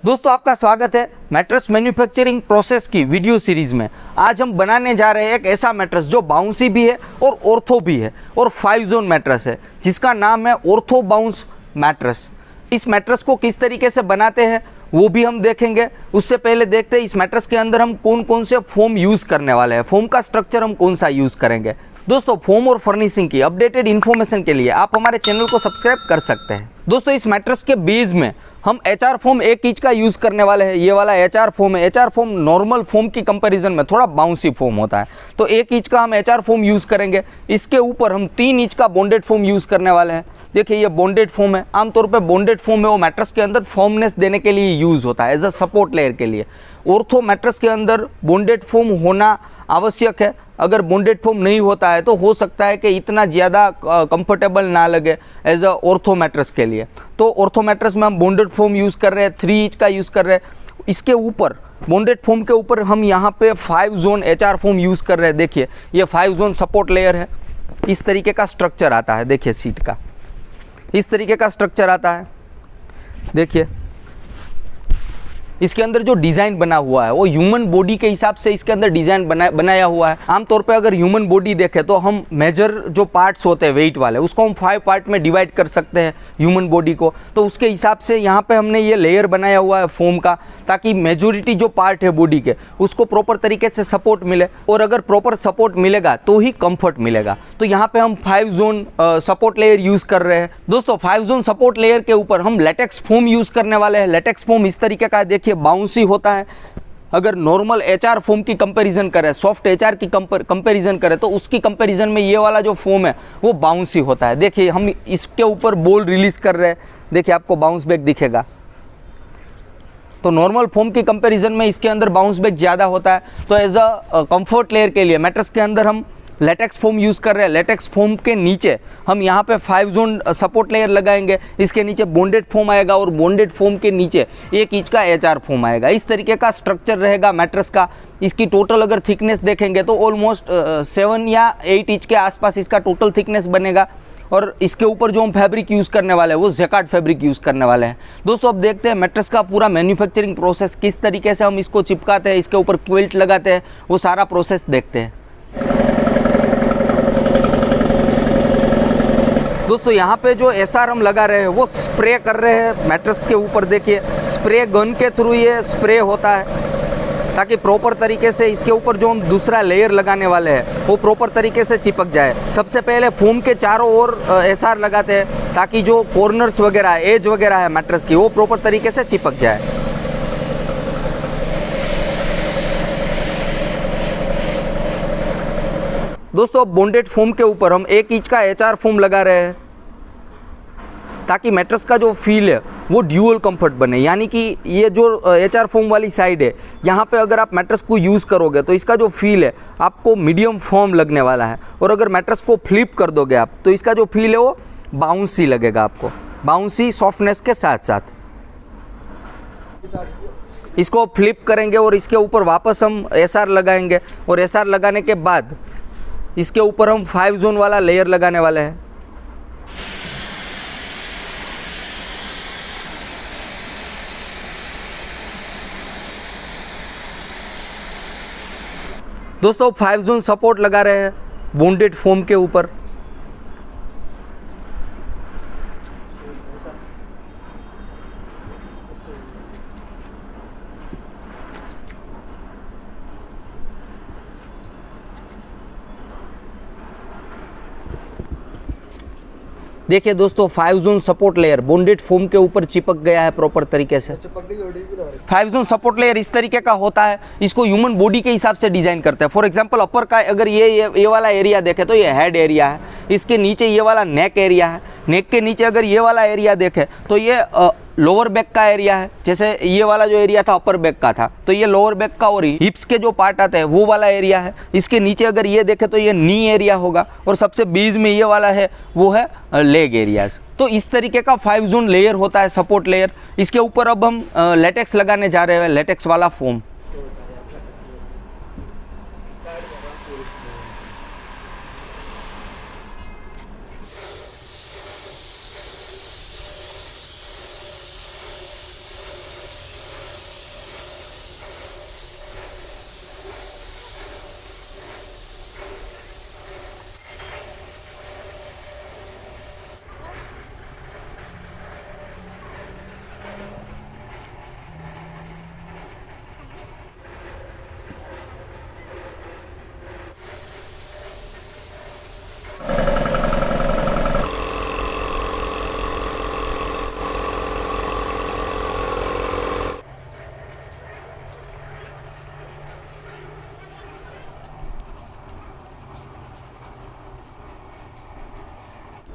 दोस्तों आपका स्वागत है मैट्रेस मैन्युफैक्चरिंग प्रोसेस की वीडियो सीरीज़ में। आज हम बनाने जा रहे हैं एक ऐसा मैट्रेस जो बाउंसी भी है और ऑर्थो भी है और 5 जोन मैट्रेस है जिसका नाम है ऑर्थो बाउंस मैट्रेस। इस मैट्रेस को किस तरीके से बनाते हैं वो भी हम देखेंगे। उससे पहले देखते हैं इस मैट्रेस के अंदर हम कौन कौन से फोम यूज़ करने वाले हैं, फोम का स्ट्रक्चर हम कौन सा यूज़ करेंगे। दोस्तों फोम और फर्निशिंग की अपडेटेड इन्फॉर्मेशन के लिए आप हमारे चैनल को सब्सक्राइब कर सकते हैं। दोस्तों इस मैट्रेस के बेस में हम HR फोम 1 इंच का यूज़ करने वाले हैं। ये वाला HR फोम है। HR फोम नॉर्मल फोम की कंपैरिजन में थोड़ा बाउंसी फोम होता है, तो 1 इंच का हम HR फोम यूज़ करेंगे। इसके ऊपर हम 3 इंच का बॉन्डेड फोम यूज़ करने वाले हैं। देखिए ये बॉन्डेड फोम है। आमतौर पे बॉन्डेड फोम है वो मैट्रेस के अंदर फॉर्मनेस देने के लिए यूज़ होता है, एज अ सपोर्ट लेयर के लिए। ऑर्थो मैट्रेस के अंदर बॉन्डेड फोम होना आवश्यक है। अगर बॉन्डेड फोम नहीं होता है तो हो सकता है कि इतना ज़्यादा कंफर्टेबल ना लगे एज अ ऑर्थो मैट्रेस के लिए। तो ऑर्थो मैट्रेस में हम बॉन्डेड फोम यूज़ कर रहे हैं, 3 इंच का यूज़ कर रहे हैं। इसके ऊपर बॉन्डेड फोम के ऊपर हम यहाँ पे 5 जोन HR फोम यूज़ कर रहे हैं। देखिए ये 5 जोन सपोर्ट लेयर है। इस तरीके का स्ट्रक्चर आता है। देखिए सीट का इस तरीके का स्ट्रक्चर आता है। देखिए इसके अंदर जो डिज़ाइन बना हुआ है वो ह्यूमन बॉडी के हिसाब से इसके अंदर डिज़ाइन बनाया हुआ है। आमतौर पे अगर ह्यूमन बॉडी देखें तो हम मेजर जो पार्ट्स होते हैं वेट वाले उसको हम 5 पार्ट में डिवाइड कर सकते हैं ह्यूमन बॉडी को। तो उसके हिसाब से यहाँ पे हमने ये लेयर बनाया हुआ है फोम का, ताकि मेजोरिटी जो पार्ट है बॉडी के उसको प्रॉपर तरीके से सपोर्ट मिले, और अगर प्रॉपर सपोर्ट मिलेगा तो ही कंफर्ट मिलेगा। तो यहाँ पे हम 5 जोन सपोर्ट लेयर यूज़ कर रहे हैं। दोस्तों 5 जोन सपोर्ट लेयर के ऊपर हम लेटेक्स फोम यूज़ करने वाले हैं। लेटेक्स फोम इस तरीके का देखिए बाउंसी होता है। अगर नॉर्मल HR फोम की कंपैरिजन करें, सॉफ्ट HR की कंपैरिजन करें तो उसकी कंपैरिजन में ये वाला जो फोम है वो बाउंसी होता है। देखिए हम इसके ऊपर बॉल रिलीज कर रहे हैं, देखिए आपको बाउंस बैक दिखेगा। तो नॉर्मल फोम की कंपैरिजन में इसके अंदर बाउंस बैक ज़्यादा होता है। तो एज अ कंफर्ट लेयर के लिए मैट्रेस के अंदर हम लेटेक्स फोम यूज़ कर रहे हैं। लेटेक्स फोम के नीचे हम यहाँ पे 5 जोन सपोर्ट लेयर लगाएंगे। इसके नीचे बॉन्डेड फोम आएगा और बॉन्डेड फोम के नीचे 1 इंच का HR फोम आएगा। इस तरीके का स्ट्रक्चर रहेगा मैट्रेस का। इसकी टोटल अगर थिकनेस देखेंगे तो ऑलमोस्ट 7 या 8 इंच के आसपास इसका टोटल थिकनेस बनेगा। और इसके ऊपर जो हम फैब्रिक यूज़ करने वाले हैं वो जैकार्ड फैब्रिक यूज़ करने वाले हैं। दोस्तों अब देखते हैं मैट्रेस का पूरा मैन्युफैक्चरिंग प्रोसेस, किस तरीके से हम इसको चिपकाते हैं, इसके ऊपर क्विल्ट लगाते हैं, वो सारा प्रोसेस देखते हैं। दोस्तों यहाँ पे जो SR हम लगा रहे हैं वो स्प्रे कर रहे हैं मैट्रेस के ऊपर। देखिए स्प्रे गन के थ्रू ये स्प्रे होता है, ताकि प्रॉपर तरीके से इसके ऊपर जो हम दूसरा लेयर लगाने वाले हैं वो प्रॉपर तरीके से चिपक जाए। सबसे पहले फोम के चारों ओर SR लगाते हैं ताकि जो कॉर्नर्स वगैरह एज वगैरह है मैट्रेस की वो प्रॉपर तरीके से चिपक जाए। दोस्तों बॉन्डेड फोम के ऊपर हम 1 इंच का HR फोम लगा रहे हैं ताकि मैट्रेस का जो फील है वो ड्यूअल कंफर्ट बने। यानी कि ये जो HR फोम वाली साइड है यहाँ पे अगर आप मैट्रेस को यूज़ करोगे तो इसका जो फील है आपको मीडियम फॉर्म लगने वाला है, और अगर मैट्रेस को फ्लिप कर दोगे आप तो इसका जो फील है वो बाउंसी लगेगा आपको, बाउंसी सॉफ्टनेस के साथ साथ। इसको फ्लिप करेंगे और इसके ऊपर वापस हम SR लगाएंगे, और SR लगाने के बाद इसके ऊपर हम 5 जोन वाला लेयर लगाने वाले हैं। दोस्तों 5 जोन सपोर्ट लगा रहे हैं बॉन्डेड फोम के ऊपर। देखिए दोस्तों 5 zone support layer bonded foam के ऊपर चिपक गया है प्रॉपर तरीके से। 5 जोन सपोर्ट लेयर इस तरीके का होता है। इसको ह्यूमन बॉडी के हिसाब से डिजाइन करते हैं। फॉर एग्जांपल अपर का अगर ये वाला एरिया देखें तो ये हेड एरिया है, इसके नीचे ये वाला नेक एरिया है, नेक के नीचे अगर ये वाला एरिया देखें तो ये लोअर बैक का एरिया है। जैसे ये वाला जो एरिया था अपर बैक का था, तो ये लोअर बैक का और हिप्स के जो पार्ट आते हैं वो वाला एरिया है। इसके नीचे अगर ये देखें तो ये नी एरिया होगा, और सबसे बीच में ये वाला है वो है लेग एरियाज। तो इस तरीके का 5 जोन लेयर होता है सपोर्ट लेयर। इसके ऊपर अब हम लेटेक्स लगाने जा रहे हैं, लेटेक्स वाला फोम।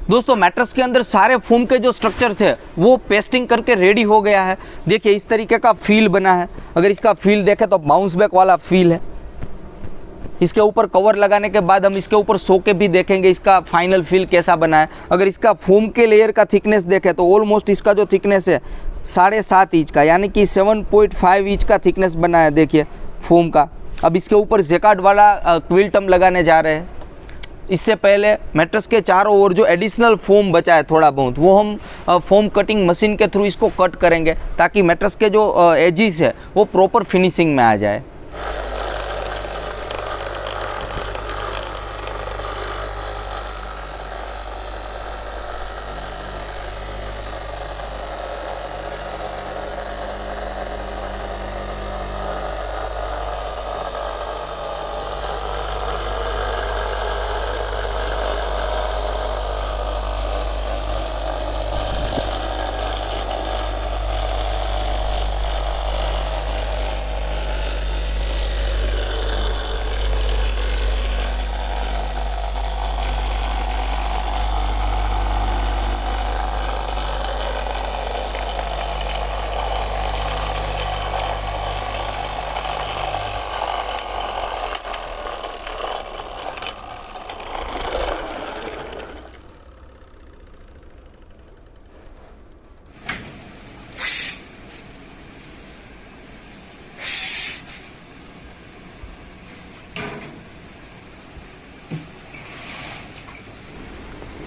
दोस्तों मैट्रेस के अंदर सारे फोम के जो स्ट्रक्चर थे वो पेस्टिंग करके रेडी हो गया है। देखिए इस तरीके का फील बना है। अगर इसका फील देखें तो बाउंस बैक वाला फील है। इसके ऊपर कवर लगाने के बाद हम इसके ऊपर सो के भी देखेंगे इसका फाइनल फील कैसा बना है। अगर इसका फोम के लेयर का थिकनेस देखें तो ऑलमोस्ट इसका जो थिकनेस है 7.5 इंच का, यानी कि 7.5 इंच का थिकनेस बना है। देखिए फोम का। अब इसके ऊपर जैकार्ड वाला क्विल्ट हम लगाने जा रहे हैं। इससे पहले मैट्रेस के चारों ओर जो एडिशनल फोम बचा है थोड़ा बहुत, वो हम फोम कटिंग मशीन के थ्रू इसको कट करेंगे ताकि मैट्रेस के जो एजिस है वो प्रॉपर फिनिशिंग में आ जाए।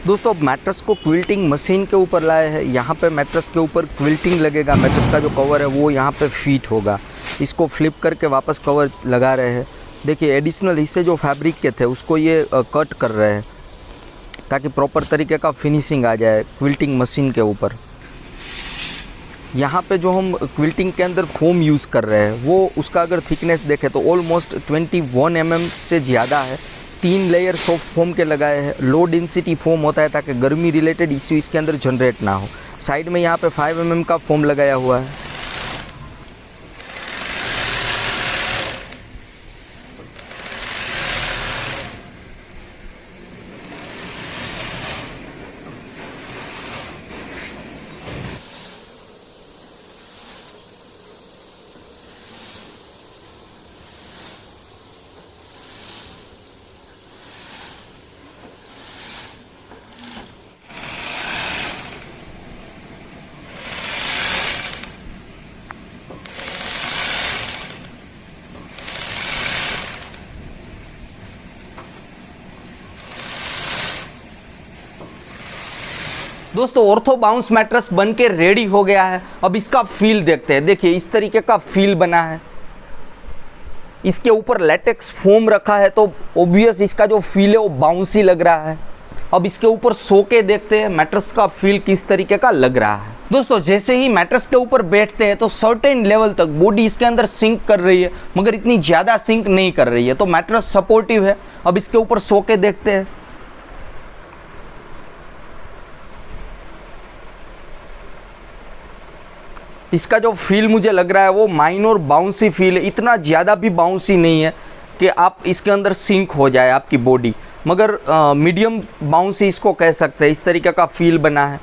दोस्तों अब मैट्रेस को क्विल्टिंग मशीन के ऊपर लाए हैं। यहाँ पे मैट्रेस के ऊपर क्विल्टिंग लगेगा। मैट्रेस का जो कवर है वो यहाँ पे फिट होगा। इसको फ्लिप करके वापस कवर लगा रहे हैं। देखिए एडिशनल हिस्से जो फैब्रिक के थे उसको ये कट कर रहे हैं ताकि प्रॉपर तरीके का फिनिशिंग आ जाए क्विल्टिंग मशीन के ऊपर। यहाँ पे जो हम क्विल्टिंग के अंदर फोम यूज़ कर रहे हैं वो उसका अगर थिकनेस देखें तो ऑलमोस्ट 21 mm से ज़्यादा है। 3 लेयर सॉफ्ट फोम के लगाए हैं। लो डेंसिटी फोम होता है ताकि गर्मी रिलेटेड इश्यू इसके अंदर जनरेट ना हो। साइड में यहाँ पे 5 mm का फोम लगाया हुआ है। दोस्तों ऑर्थो बाउंस मैट्रेस बन के रेडी हो गया है। अब इसका फील देखते हैं। देखिए इस तरीके का फील बना है। इसके ऊपर लेटेक्स फोम रखा है तो ऑब्वियस इसका जो फील है वो बाउंसी लग रहा है। अब इसके ऊपर सो के देखते हैं मैट्रेस का फील किस तरीके का लग रहा है। दोस्तों जैसे ही मैट्रेस के ऊपर बैठते हैं तो सर्टेन लेवल तक बॉडी इसके अंदर सिंक कर रही है, मगर इतनी ज़्यादा सिंक नहीं कर रही है, तो मैट्रेस सपोर्टिव है। अब इसके ऊपर सो के देखते हैं। इसका जो फील मुझे लग रहा है वो माइनर बाउंसी फील है। इतना ज़्यादा भी बाउंसी नहीं है कि आप इसके अंदर सिंक हो जाए आपकी बॉडी, मगर मीडियम बाउंसी इसको कह सकते हैं। इस तरीके का फील बना है।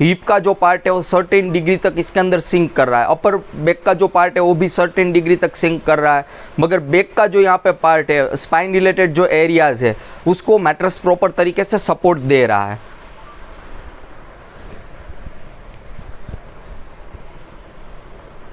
हिप का जो पार्ट है वो सर्टेन डिग्री तक इसके अंदर सिंक कर रहा है। अपर बैक का जो पार्ट है वो भी सर्टेन डिग्री तक सिंक कर रहा है, मगर बैक का जो यहाँ पे पार्ट है, स्पाइन रिलेटेड जो एरियाज़ है, उसको मैट्रेस प्रॉपर तरीके से सपोर्ट दे रहा है।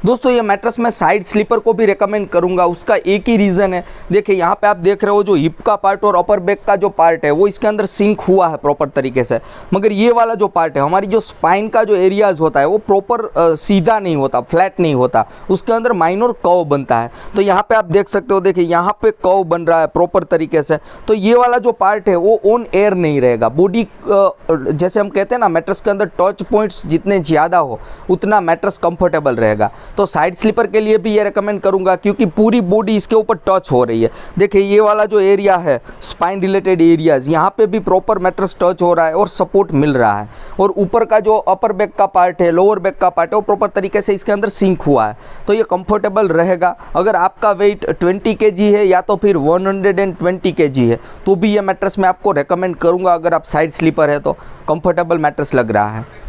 दोस्तों ये मैट्रेस मैं साइड स्लीपर को भी रेकमेंड करूंगा। उसका एक ही रीज़न है। देखिए यहाँ पे आप देख रहे हो जो हिप का पार्ट और अपर बैक का जो पार्ट है वो इसके अंदर सिंक हुआ है प्रॉपर तरीके से, मगर ये वाला जो पार्ट है, हमारी जो स्पाइन का जो एरियाज़ होता है वो प्रॉपर सीधा नहीं होता, फ्लैट नहीं होता, उसके अंदर माइनर कर्व बनता है। तो यहाँ पर आप देख सकते हो, देखिए यहाँ पर कर्व बन रहा है प्रॉपर तरीके से। तो ये वाला जो पार्ट है वो ऑन एयर नहीं रहेगा। बॉडी जैसे हम कहते हैं ना, मैट्रेस के अंदर टच पॉइंट्स जितने ज़्यादा हो उतना मैट्रेस कंफर्टेबल रहेगा। तो साइड स्लीपर के लिए भी ये रेकमेंड करूँगा, क्योंकि पूरी बॉडी इसके ऊपर टच हो रही है। देखिए ये वाला जो एरिया है स्पाइन रिलेटेड एरियाज़, यहाँ पे भी प्रॉपर मैट्रेस टच हो रहा है और सपोर्ट मिल रहा है। और ऊपर का जो अपर बैक का पार्ट है, लोअर बैक का पार्ट है, वो प्रॉपर तरीके से इसके अंदर सिंक हुआ है, तो ये कंफर्टेबल रहेगा। अगर आपका वेट 20 kg है या तो फिर 120 kg है तो भी ये मैट्रेस मैं आपको रेकमेंड करूँगा। अगर आप साइड स्लीपर है तो कंफर्टेबल मैट्रेस लग रहा है।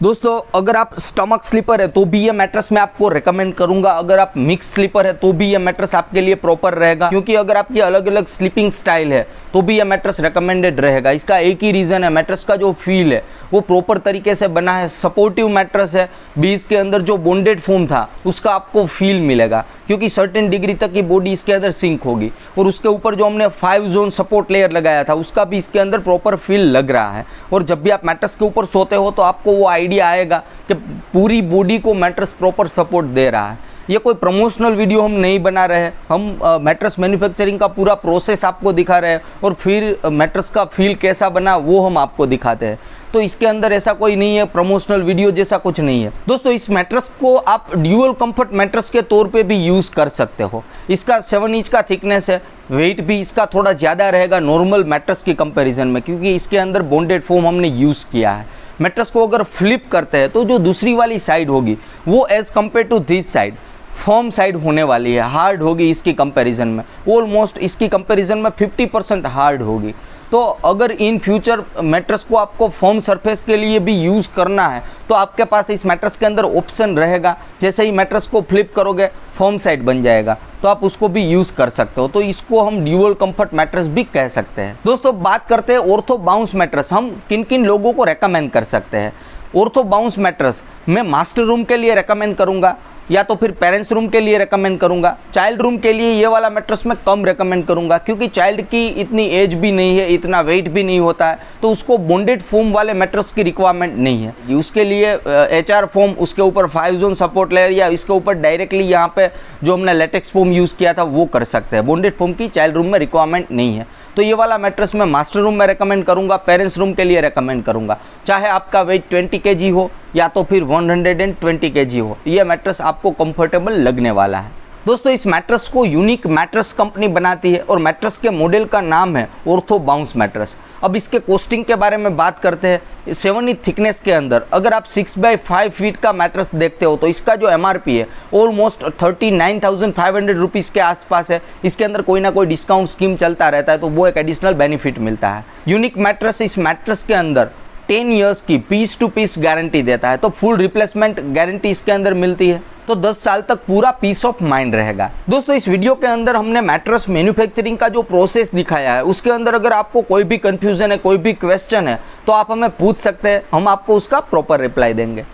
दोस्तों अगर आप स्टमक स्लीपर है तो भी ये मैट्रेस मैं आपको रेकमेंड करूंगा। अगर आप मिक्स स्लीपर है तो भी ये मैट्रेस आपके लिए प्रॉपर रहेगा, क्योंकि अगर आपकी अलग अलग स्लीपिंग स्टाइल है तो भी ये मैट्रेस रेकमेंडेड रहेगा। इसका एक ही रीज़न है, मैट्रेस का जो फील है वो प्रॉपर तरीके से बना है, सपोर्टिव मैट्रेस है। बीच के अंदर जो बॉन्डेड फोम था उसका आपको फील मिलेगा, क्योंकि सर्टेन डिग्री तक की बॉडी इसके अंदर सिंक होगी। और उसके ऊपर जो हमने 5 जोन सपोर्ट लेयर लगाया था उसका भी इसके अंदर प्रॉपर फील लग रहा है। और जब भी आप मैट्रेस के ऊपर सोते हो तो आपको वो आइडिया आएगा कि पूरी बॉडी को मैट्रेस प्रॉपर सपोर्ट दे रहा है। ये कोई प्रमोशनल वीडियो हम नहीं बना रहे हैं, हम मैट्रेस मैन्युफैक्चरिंग का पूरा प्रोसेस आपको दिखा रहे हैं और फिर मैट्रेस का फील कैसा बना वो हम आपको दिखाते हैं। तो इसके अंदर ऐसा कोई नहीं है, प्रमोशनल वीडियो जैसा कुछ नहीं है। दोस्तों इस मैट्रेस को आप ड्यूअल कंफर्ट मैट्रेस के तौर पे भी यूज़ कर सकते हो। इसका 7 इंच का थिकनेस है, वेट भी इसका थोड़ा ज़्यादा रहेगा नॉर्मल मैट्रेस की कंपैरिजन में, क्योंकि इसके अंदर बॉन्डेड फोम हमने यूज़ किया है। मैट्रेस को अगर फ्लिप करते हैं तो जो दूसरी वाली साइड होगी वो as compare to this side firm side होने वाली है, हार्ड होगी इसकी कंपैरिजन में, ऑलमोस्ट इसकी कंपैरिजन में 50% हार्ड होगी। तो अगर इन फ्यूचर मैट्रेस को आपको फर्म सरफेस के लिए भी यूज़ करना है तो आपके पास इस मैट्रेस के अंदर ऑप्शन रहेगा। जैसे ही मैट्रेस को फ्लिप करोगे फर्म साइड बन जाएगा, तो आप उसको भी यूज़ कर सकते हो। तो इसको हम ड्यूअल कंफर्ट मैट्रेस भी कह सकते हैं। दोस्तों बात करते हैं ऑर्थो बाउंस मैट्रेस, हम किन किन लोगों को रेकमेंड कर सकते हैं। ऑर्थो बाउंस मैट्रेस मैं मास्टर रूम के लिए रेकमेंड करूँगा या तो फिर पेरेंट्स रूम के लिए रेकमेंड करूंगा। चाइल्ड रूम के लिए ये वाला मैट्रेस मैं कम रेकमेंड करूंगा, क्योंकि चाइल्ड की इतनी एज भी नहीं है, इतना वेट भी नहीं होता है, तो उसको बॉन्डेड फोम वाले मैट्रेस की रिक्वायरमेंट नहीं है। उसके लिए HR फोम, उसके ऊपर 5 जोन सपोर्ट लेयर या इसके ऊपर डायरेक्टली यहाँ पे जो हमने लेटेक्स फोम यूज़ किया था वो कर सकते हैं। बॉन्डेड फोम की चाइल्ड रूम में रिक्वायरमेंट नहीं है, तो ये वाला मैट्रेस मैं मास्टर रूम में रेकमेंड करूंगा, पेरेंट्स रूम के लिए रेकमेंड करूंगा। चाहे आपका वेट 20 kg हो या तो फिर 120 kg हो, ये मैट्रेस आपको कंफर्टेबल लगने वाला है। दोस्तों इस मैट्रेस को यूनिक मैट्रेस कंपनी बनाती है और मैट्रेस के मॉडल का नाम है ऑर्थो बाउंस मैट्रेस। अब इसके कॉस्टिंग के बारे में बात करते हैं। 7 इंच थिकनेस के अंदर अगर आप 6x5 फीट का मैट्रेस देखते हो तो इसका जो MRP है ऑलमोस्ट 39,500 रुपीज़ के आसपास है। इसके अंदर कोई ना कोई डिस्काउंट स्कीम चलता रहता है, तो वो एक एडिशनल बेनिफिट मिलता है। यूनिक मैट्रेस इस मैट्रेस के अंदर 10 इयर्स की पीस टू पीस गारंटी देता है, तो फुल रिप्लेसमेंट गारंटी इसके अंदर मिलती है, तो 10 साल तक पूरा पीस ऑफ माइंड रहेगा। दोस्तों इस वीडियो के अंदर हमने मैट्रेस मैन्युफैक्चरिंग का जो प्रोसेस दिखाया है उसके अंदर अगर आपको कोई भी कंफ्यूजन है, कोई भी क्वेश्चन है तो आप हमें पूछ सकते हैं, हम आपको उसका प्रॉपर रिप्लाई देंगे।